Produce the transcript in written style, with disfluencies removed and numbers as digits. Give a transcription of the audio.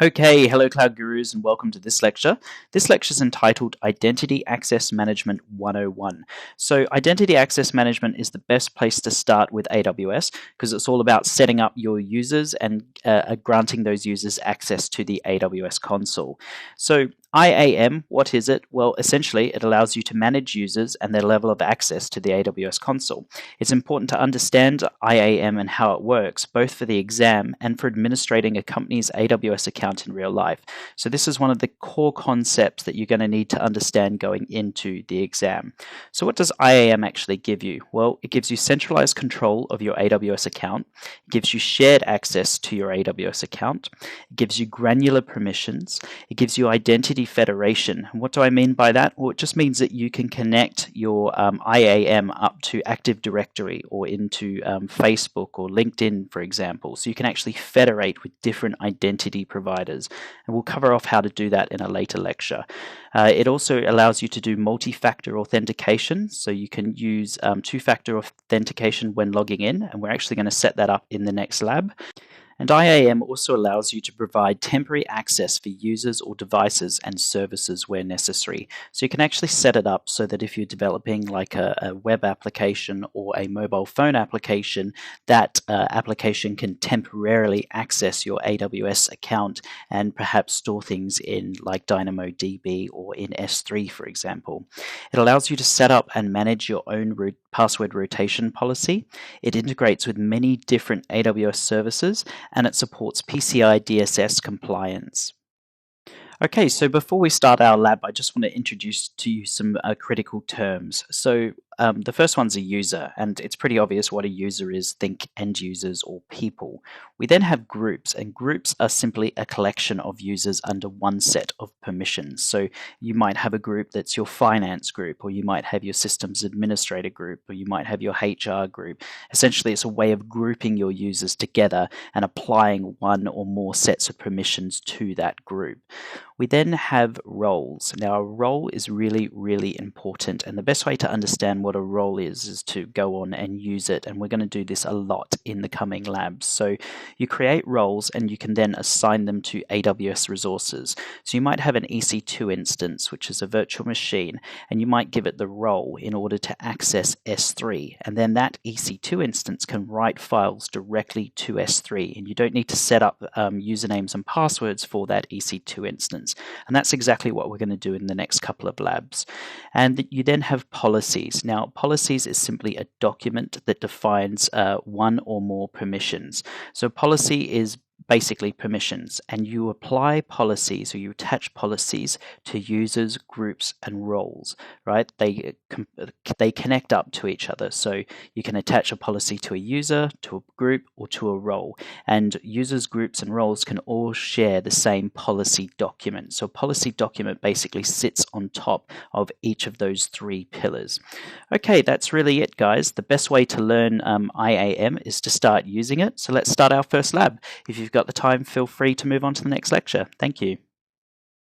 Okay, hello Cloud Gurus and welcome to this lecture. This lecture is entitled Identity Access Management 101. So Identity Access Management is the best place to start with AWS because it's all about setting up your users and granting those users access to the AWS console. So IAM, what is it? Well, essentially it allows you to manage users and their level of access to the AWS console. It's important to understand IAM and how it works, both for the exam and for administrating a company's AWS account in real life. So this is one of the core concepts that you're going to need to understand going into the exam. So what does IAM actually give you? Well, it gives you centralized control of your AWS account. It gives you shared access to your AWS account. It gives you granular permissions. It gives you identity federation. And what do I mean by that? Well, it just means that you can connect your IAM up to Active Directory or into Facebook or LinkedIn, for example. So you can actually federate with different identity providers. And we'll cover off how to do that in a later lecture. It also allows you to do multi-factor authentication. So you can use two-factor authentication when logging in. And we're actually going to set that up in the next lab. And IAM also allows you to provide temporary access for users or devices and services where necessary. So you can actually set it up so that if you're developing like a web application or a mobile phone application, that application can temporarily access your AWS account and perhaps store things in like DynamoDB or in S3, for example. It allows you to set up and manage your own password rotation policy. It integrates with many different AWS services and it supports PCI DSS compliance. Okay, so before we start our lab, I just want to introduce to you some critical terms. So the first one's a user, and it's pretty obvious what a user is. Think end users or people. We then have groups, and groups are simply a collection of users under one set of permissions. So you might have a group that's your finance group, or you might have your systems administrator group, or you might have your HR group. Essentially, it's a way of grouping your users together and applying one or more sets of permissions to that group. We then have roles. Now, a role is really, really important, and the best way to understand what a role is to go on and use it, and we're going to do this a lot in the coming labs. So you create roles and you can then assign them to AWS resources. So you might have an EC2 instance, which is a virtual machine, and you might give it the role in order to access S3, and then that EC2 instance can write files directly to S3, and you don't need to set up usernames and passwords for that EC2 instance. And that's exactly what we're going to do in the next couple of labs. And you then have policies. Now, policies is simply a document that defines one or more permissions. So policy is basically permissions, and you apply policies or you attach policies to users, groups, and roles, right? They connect up to each other. So you can attach a policy to a user, to a group, or to a role, and users, groups, and roles can all share the same policy document. So a policy document basically sits on top of each of those three pillars. Okay, that's really it, guys. The best way to learn IAM is to start using it. So let's start our first lab. If you've got the time, feel free to move on to the next lecture. Thank you.